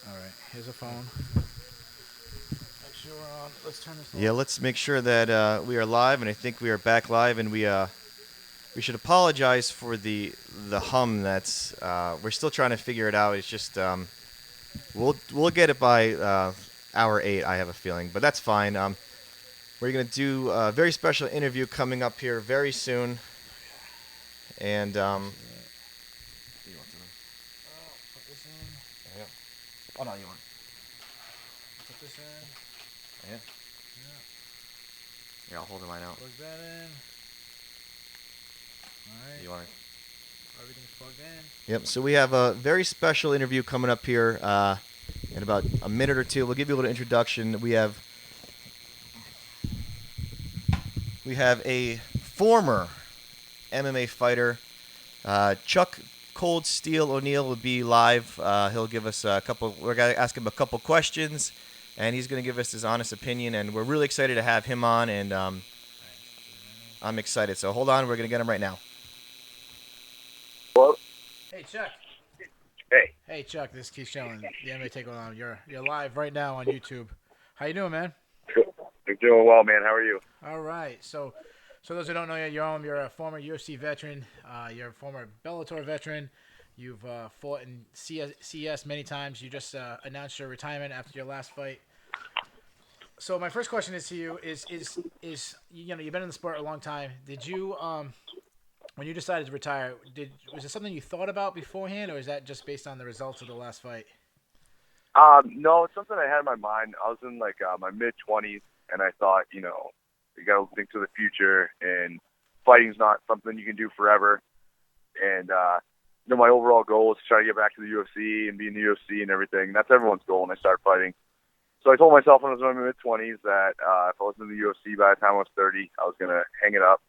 All right, here's a phone. Make sure we're on. Let's turn this Yeah, off. let's make sure that we are live, and I think we are back live, and we should apologize for the hum. That's we're still trying to figure it out. It's just we'll get it by hour 8. I have a feeling, but that's fine. We're gonna do a very special interview coming up here very soon, and you want Put this in. yeah. Oh no, you want Put this in. yeah. Yeah. Yeah, I'll hold mine out. Plug that in. All right. You want? Everything's plugged in. Yep. So we have a very special interview coming up here in about a minute or two. We'll give you a little introduction. We have a former MMA fighter, Chuck Cold Steel ONeill will be live. He'll give us a couple. We're gonna ask him a couple questions, and he's gonna give us his honest opinion. And we're really excited to have him on, and I'm excited. So hold on, we're gonna get him right now. Hello? Hey Chuck. Hey. Hey Chuck. This is Keith Shellen, the MMA Takeover. You're live right now on YouTube. How you doing, man? I'm doing well, man. How are you? All right. So those who don't know you, you're a former UFC veteran. You're a former Bellator veteran. You've fought in CS many times. You just announced your retirement after your last fight. So my first question is to you: is you know you've been in the sport a long time. Did you when you decided to retire, was it something you thought about beforehand, or is that just based on the results of the last fight? No, it's something I had in my mind. I was in like my mid 20s, and I thought, you got to think to the future, and fighting's not something you can do forever. And my overall goal is to try to get back to the UFC and be in the UFC and everything. That's everyone's goal when they start fighting. So I told myself when I was in my mid 20s that if I wasn't in the UFC by the time I was 30, I was gonna hang it up.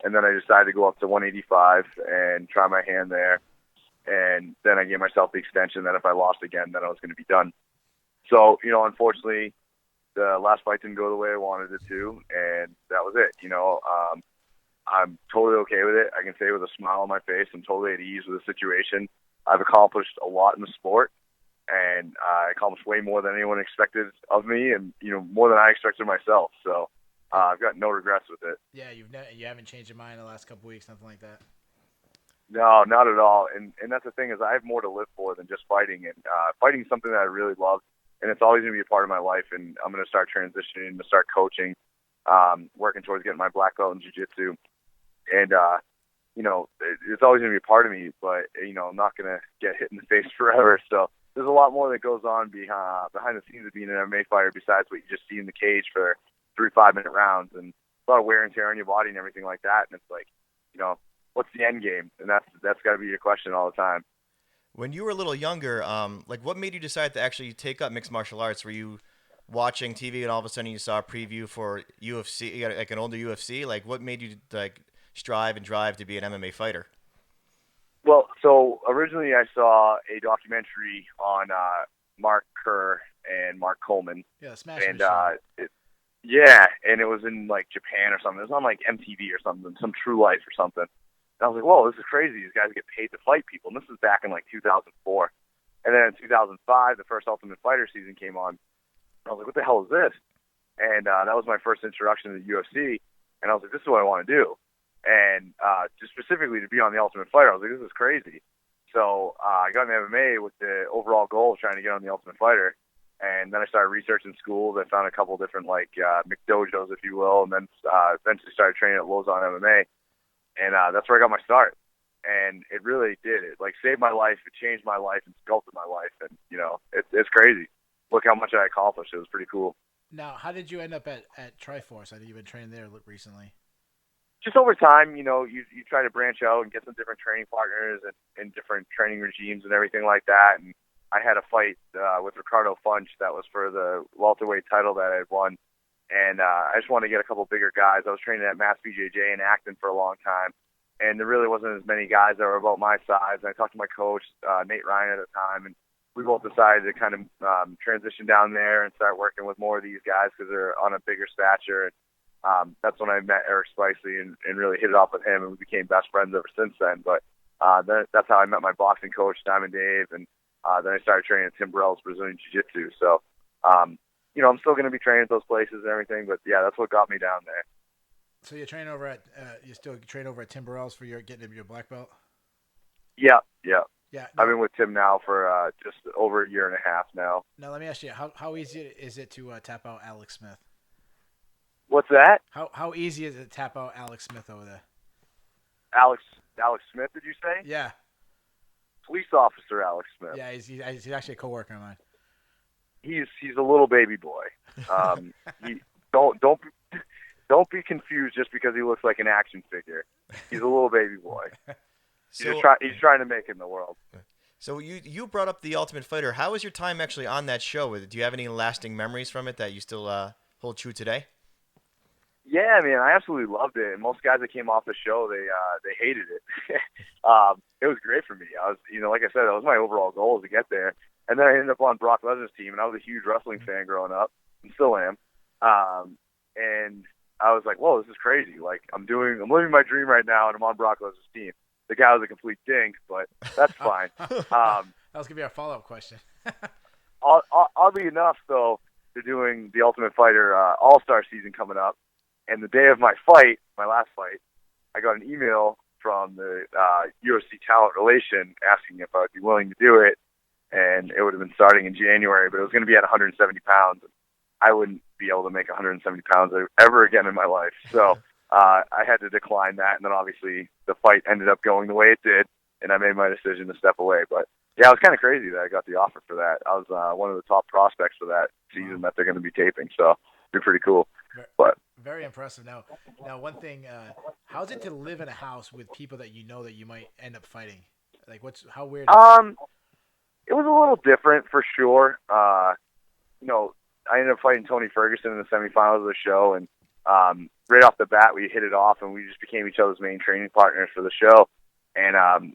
And then I decided to go up to 185 and try my hand there. And then I gave myself the extension that if I lost again, then I was going to be done. So, unfortunately, the last fight didn't go the way I wanted it to, and that was it. I'm totally okay with it. I can say with a smile on my face, I'm totally at ease with the situation. I've accomplished a lot in the sport, and I accomplished way more than anyone expected of me, and more than I expected of myself. So I've got no regrets with it. Yeah, you haven't changed your mind in the last couple weeks, nothing like that. No, not at all. And that's the thing is I have more to live for than just fighting. And fighting is something that I really love, and it's always going to be a part of my life. And I'm going to start transitioning to start coaching, working towards getting my black belt in jiu-jitsu. And, it's always going to be a part of me, but, I'm not going to get hit in the face forever. So there's a lot more that goes on behind the scenes of being an MMA fighter besides what you just see in the cage for 3 5-minute rounds, and a lot of wear and tear on your body and everything like that. And it's like, what's the end game? And that's got to be your question all the time. When you were a little younger, like what made you decide to actually take up mixed martial arts? Were you watching TV and all of a sudden you saw a preview for UFC, like an older UFC? Like what made you like strive and drive to be an MMA fighter? Well, so originally I saw a documentary on Mark Kerr and Mark Coleman. Yeah, Smash And Machine. yeah, and it was in like Japan or something. It was on like MTV or something, some True Life or something. And I was like, whoa, this is crazy. These guys get paid to fight people. And this was back in like 2004. And then in 2005, the first Ultimate Fighter season came on. I was like, what the hell is this? And that was my first introduction to the UFC. And I was like, this is what I want to do. And just specifically to be on the Ultimate Fighter, I was like, this is crazy. So I got into MMA with the overall goal of trying to get on the Ultimate Fighter. And then I started researching schools. I found a couple different like McDojos, if you will, and then eventually started training at Lausanne MMA. And that's where I got my start. And it really did. It like saved my life. It changed my life and sculpted my life. And it's crazy. Look how much I accomplished. It was pretty cool. Now, how did you end up at Triforce? I think you've been training there recently. Just over time, you try to branch out and get some different training partners and different training regimes and everything like that. And I had a fight with Ricardo Funch that was for the welterweight title that I had won. And I just wanted to get a couple bigger guys. I was training at Mass BJJ in Acton for a long time. And there really wasn't as many guys that were about my size. And I talked to my coach, Nate Ryan, at the time, and we both decided to kind of transition down there and start working with more of these guys because they're on a bigger stature. And that's when I met Eric Spicely and really hit it off with him, and we became best friends ever since then. But that's how I met my boxing coach, Diamond Dave, and Then I started training at Tim Burrell's Brazilian Jiu-Jitsu. So, I'm still going to be training at those places and everything. But yeah, that's what got me down there. So you train over at you still train over at Tim Burrell's for getting your black belt? Yeah. Yeah. I've been with Tim now for just over a year and a half now. Now let me ask you, how easy is it to tap out Alex Smith? What's that? How easy is it to tap out Alex Smith over there? Alex Smith, did you say? Yeah. Police officer Alex Smith. Yeah, he's actually a coworker of mine. He's a little baby boy. He don't be confused just because he looks like an action figure. He's a little baby boy. He's trying to make it in the world. So you brought up The Ultimate Fighter. How was your time actually on that show? Do you have any lasting memories from it that you still hold true today? Yeah, man, I absolutely loved it. And most guys that came off the show, they hated it. It was great for me. I was, like I said, that was my overall goal to get there. And then I ended up on Brock Lesnar's team, and I was a huge wrestling fan growing up, and still am. And I was like, whoa, this is crazy. Like, I'm living my dream right now, and I'm on Brock Lesnar's team. The guy was a complete dink, but that's fine. That was gonna be our follow-up question. Oddly enough, though, they're doing the Ultimate Fighter All-Star season coming up. And the day of my fight, my last fight, I got an email from the UFC talent relation asking if I would be willing to do it. And it would have been starting in January, but it was going to be at 170 pounds. I wouldn't be able to make 170 pounds ever again in my life. So I had to decline that. And then obviously the fight ended up going the way it did, and I made my decision to step away. But yeah, it was kind of crazy that I got the offer for that. I was one of the top prospects for that season that they're going to be taping. So it'd be pretty cool. But very impressive. Now one thing, how's it to live in a house with people that you know that you might end up fighting? Like, how weird is it? It was a little different for sure. I ended up fighting Tony Ferguson in the semifinals of the show, and right off the bat we hit it off, and we just became each other's main training partners for the show. And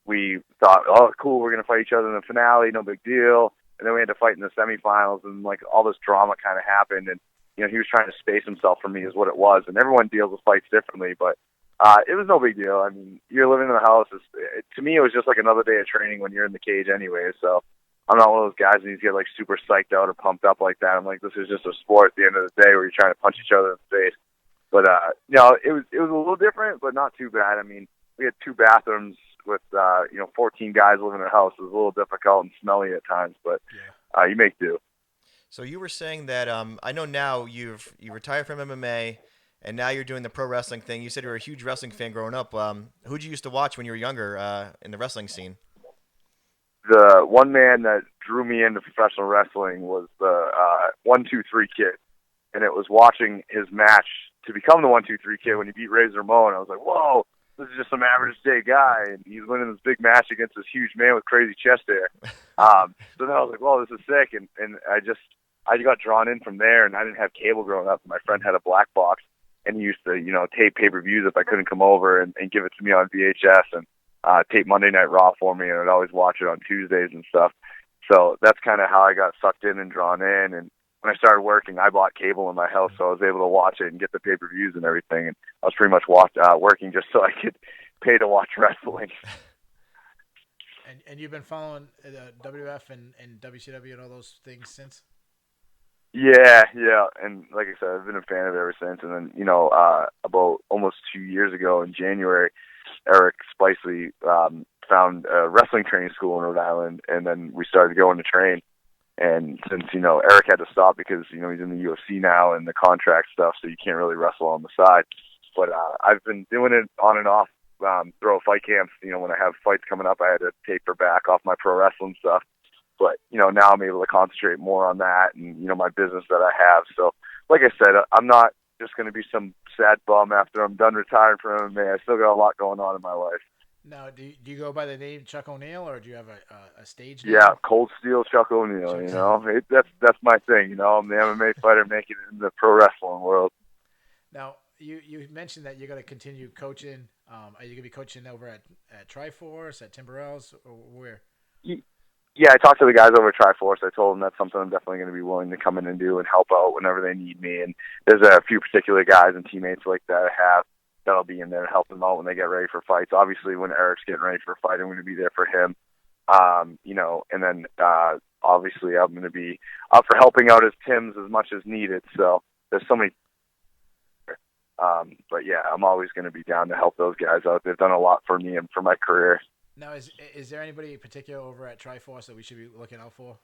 we thought, oh, cool, we're gonna fight each other in the finale, no big deal. And then we had to fight in the semifinals, and like all this drama kind of happened, and he was trying to space himself from me is what it was. And everyone deals with fights differently, but it was no big deal. I mean, you're living in the house. To me, it was just like another day of training when you're in the cage anyway. So I'm not one of those guys that get like super psyched out or pumped up like that. I'm like, this is just a sport at the end of the day where you're trying to punch each other in the face. But it was a little different, but not too bad. I mean, we had 2 bathrooms with 14 guys living in a house. It was a little difficult and smelly at times, but you make do. So you were saying that I know now you retired from MMA, and now you're doing the pro wrestling thing. You said you were a huge wrestling fan growing up. Who'd you used to watch when you were younger in the wrestling scene? The one man that drew me into professional wrestling was the 1-2-3 Kid, and it was watching his match to become the 1-2-3 Kid when he beat Razor Ramon. I was like, whoa, this is just some average day guy, and he's winning this big match against this huge man with crazy chest hair. So then I was like, whoa, this is sick, and I got drawn in from there, and I didn't have cable growing up. My friend had a black box, and he used to, tape pay-per-views if I couldn't come over and give it to me on VHS, and tape Monday Night Raw for me, and I'd always watch it on Tuesdays and stuff. So that's kind of how I got sucked in and drawn in. And when I started working, I bought cable in my house, so I was able to watch it and get the pay-per-views and everything. And I was pretty much working just so I could pay to watch wrestling. And you've been following WF and WCW and all those things since? Yeah. And like I said, I've been a fan of it ever since. And then, about almost 2 years ago in January, Eric Spicely found a wrestling training school in Rhode Island, and then we started going to train. And since, Eric had to stop because, he's in the UFC now and the contract stuff, so you can't really wrestle on the side. But I've been doing it on and off, throw fight camps. When I have fights coming up, I had to taper back off my pro wrestling stuff. But, now I'm able to concentrate more on that and, my business that I have. So, like I said, I'm not just going to be some sad bum after I'm done retiring from MMA. I still got a lot going on in my life. Now, do you go by the name Chuck ONeill, or do you have a stage name? Yeah, Cold Steel Chuck ONeill, that's my thing, I'm the MMA fighter making it in the pro wrestling world. Now, you mentioned that you're going to continue coaching. Are you going to be coaching over at Triforce, at Tim Burrell's, or where? Yeah, I talked to the guys over at Triforce. I told them that's something I'm definitely going to be willing to come in and do and help out whenever they need me. And there's a few particular guys and teammates like that I have that'll be in there to help them out when they get ready for fights. Obviously, when Eric's getting ready for a fight, I'm going to be there for him. You know, and then obviously I'm going to be up for helping out as Tim's as much as needed. So there's so many. But yeah, I'm always going to be down to help those guys out. They've done a lot for me and for my career. Now, is there anybody in particular over at Triforce that we should be looking out for?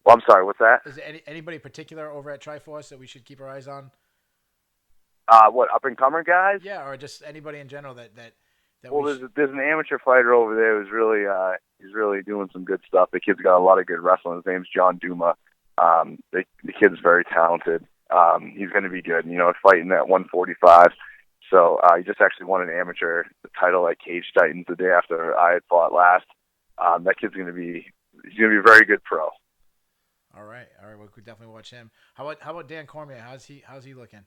Well, I'm sorry, what's that? Is there anybody particular over at Triforce that we should keep our eyes on? What, up and comer guys? Yeah, or just anybody in general that Well, there's an amateur fighter over there who's really he's really doing some good stuff. The kid's got a lot of good wrestling. His name's John Duma. The kid's very talented. He's going to be good. You know, fighting at 145. So he just actually won an amateur title at Cage Titans the day after I had fought last. That kid's going to be a very good pro. All right. We could definitely watch him. How about Dan Cormier? How's he looking?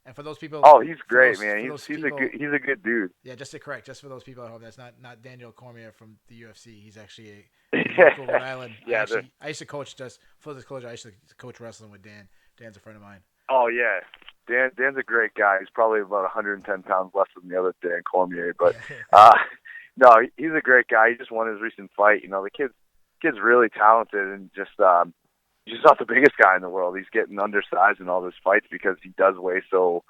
And for those people, oh, he's great, man. He's a good dude. Yeah, just for those people at home, that's not Daniel Cormier from the UFC. He's actually a local Rhode Island. Yeah, I used to coach. Just full disclosure, I used to coach wrestling with Dan. Dan's a friend of mine. Oh yeah, Dan's a great guy. He's probably about 110 pounds less than the other Dan Cormier, but no, he's a great guy. He just won his recent fight. You know, the kid's really talented and just. He's just not the biggest guy in the world. He's getting undersized in all his fights because he does weigh so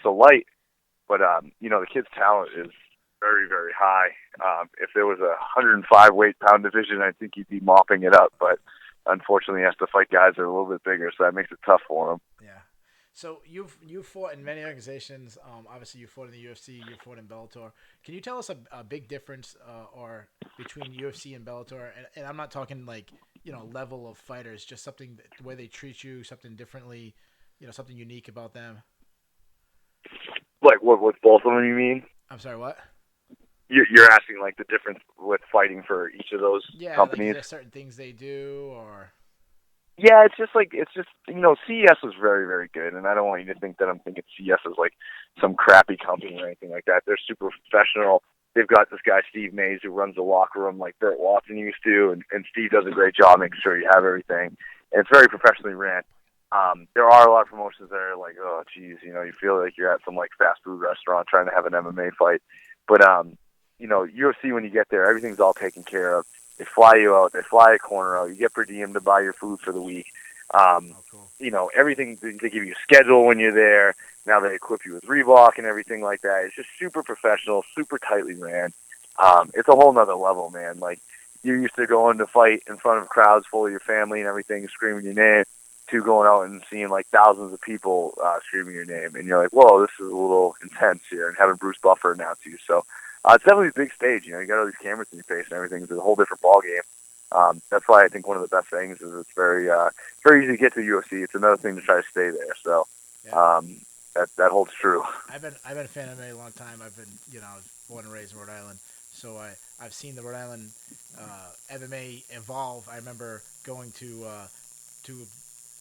light. But you know, the kid's talent is very, very high. If there was a 105 weight-pound division, I think he'd be mopping it up. But unfortunately, he has to fight guys that are a little bit bigger, so that makes it tough for him. Yeah. So you've fought in many organizations. Obviously, you fought in the UFC. You fought in Bellator. Can you tell us a big difference or between UFC and Bellator? And I'm not talking like, you know, level of fighters, just something, the way they treat you, something differently, you know, something unique about them. Like what with both of them, you mean? I'm sorry, what? You're asking like the difference with fighting for each of those companies? Like, is there certain things they do or? Yeah, it's just you know, CES was very, very good, and I don't want you to think that I'm thinking CES is like some crappy company or anything like that. They're super professional. They've got this guy, Steve Mays, who runs the locker room like Burt Watson used to, and Steve does a great job making sure you have everything. And it's very professionally ran. There are a lot of promotions that are like, oh, geez, you know, you feel like you're at some like fast food restaurant trying to have an MMA fight. But, you know, UFC, when you get there, everything's all taken care of. They fly you out. They fly a corner out. You get per diem to buy your food for the week. Cool. You know, everything, they give you a schedule when you're there. Now they equip you with Reebok and everything like that. It's just super professional, super tightly ran. It's a whole nother level, man. Like, you're used to going to fight in front of crowds full of your family and everything, screaming your name, to going out and seeing, like, thousands of people screaming your name. And you're like, whoa, this is a little intense here, and having Bruce Buffer announce you. So it's definitely a big stage. You know, you got all these cameras in your face and everything. It's a whole different ballgame. That's why I think one of the best things is it's very easy to get to UFC. It's another thing to try to stay there. So that holds true. I've been a fan of MMA a long time. I've been, you know, I was born and raised in Rhode Island, so I've seen the Rhode Island MMA evolve. I remember going to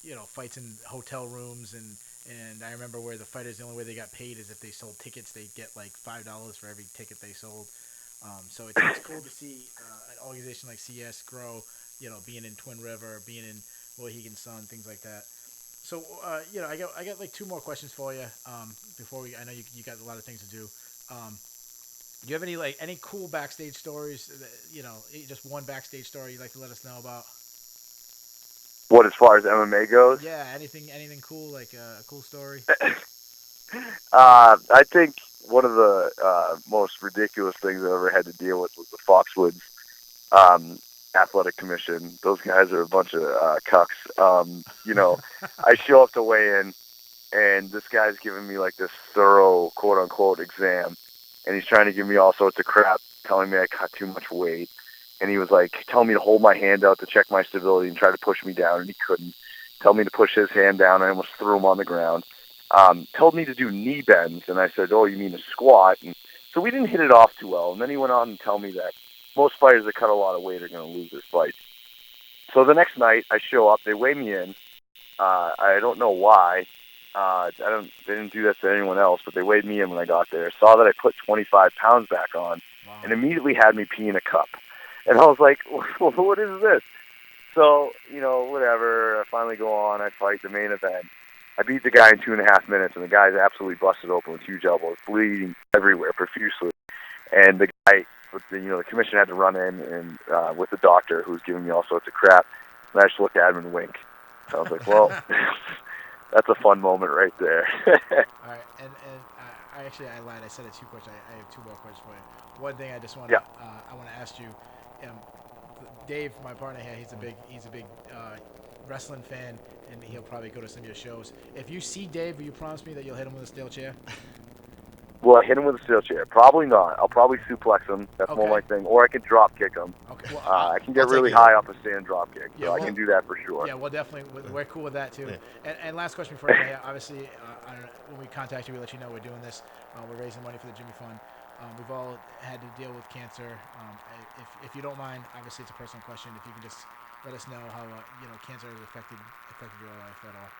you know, fights in hotel rooms, and I remember where the fighters, the only way they got paid is if they sold tickets. They get like $5 for every ticket they sold. So it's cool to see an organization like CS grow, you know, being in Twin River, being in Mohegan Sun, things like that. So, you know, I got like two more questions for you before I know you got a lot of things to do. Do you have any cool backstage stories? You know, just one backstage story you'd like to let us know about? What, as far as MMA goes? Yeah, anything cool, like a cool story? I think one of the most ridiculous things I've ever had to deal with was the Foxwoods Athletic Commission. Those guys are a bunch of cucks. You know, I show up to weigh in, and this guy's giving me like this thorough quote-unquote exam, and he's trying to give me all sorts of crap, telling me I got too much weight. And he was like telling me to hold my hand out to check my stability and try to push me down, and he couldn't. Tell me to push his hand down, and I almost threw him on the ground. Told me to do knee bends, and I said, oh, you mean a squat? And so we didn't hit it off too well. And then he went on to tell me that most fighters that cut a lot of weight are going to lose their fights. So the next night, I show up. They weigh me in. I don't know why. They didn't do that to anyone else, but they weighed me in when I got there. Saw that I put 25 pounds back on, wow, and immediately had me pee in a cup. And I was like, well, what is this? So, you know, whatever. I finally go on. I fight the main event. I beat the guy in 2.5 minutes, and the guy's absolutely busted open with huge elbows, bleeding everywhere profusely. And the guy but the commission had to run in and with the doctor who was giving me all sorts of crap, and I just looked at him and winked. So I was like, well, that's a fun moment right there. All right, and I lied. I said it 2 questions. I have 2 more questions for you. One thing I just want to I want to ask you, Dave, my partner here, he's a big wrestling fan, and he'll probably go to some of your shows. If you see Dave, will you promise me that you'll hit him with a steel chair? Will I hit him with a steel chair? Probably not. I'll probably suplex him. That's more my thing. Or I can drop kick him. Okay. Well, I can get really high off a stand drop kick, so I can do that for sure. Yeah, well, definitely. We're cool with that, too. Yeah. And last question for you. Obviously, I don't know, when we contact you, we let you know we're doing this. We're raising money for the Jimmy Fund. We've all had to deal with cancer. If you don't mind, obviously it's a personal question. If you can just let us know how cancer has affected your life at all.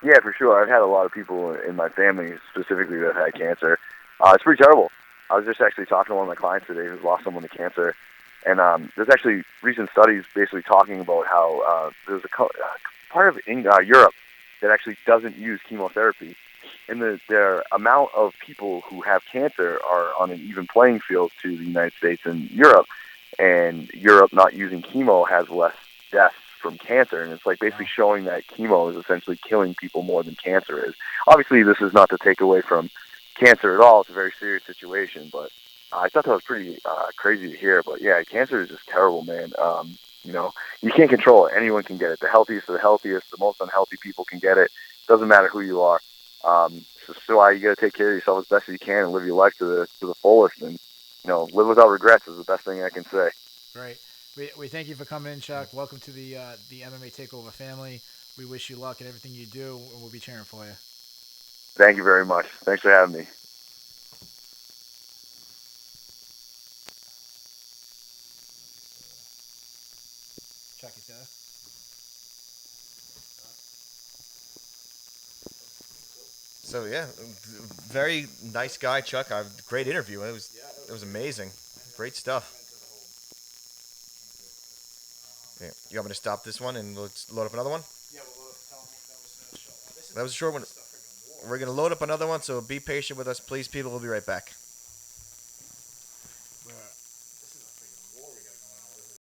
Yeah, for sure. I've had a lot of people in my family specifically that have had cancer. It's pretty terrible. I was just actually talking to one of my clients today who's lost someone to cancer. And there's actually recent studies basically talking about how there's a part of Europe that actually doesn't use chemotherapy. And the amount of people who have cancer are on an even playing field to the United States and Europe. And Europe not using chemo has less deaths from cancer, and it's like basically showing that chemo is essentially killing people more than cancer is. Obviously, this is not to take away from cancer at all. It's a very serious situation, but I thought that was pretty crazy to hear. But yeah, cancer is just terrible, man. You can't control it. Anyone can get it. The healthiest of the healthiest, the most unhealthy people can get it. Doesn't matter who you are. So why you got to take care of yourself as best as you can and live your life to the fullest, and live without regrets is the best thing I can say. Right. We thank you for coming in, Chuck. Welcome to the MMA Takeover family. We wish you luck in everything you do, and we'll be cheering for you. Thank you very much. Thanks for having me. Chuck, you there? So yeah, very nice guy, Chuck. Great interview. It was amazing. Great stuff. Yeah. You want me to stop this one and let's load up another one? Yeah, we'll tell them that was a short one. That was a short one. We're gonna load up another one, so be patient with us, please, people. We'll be right back.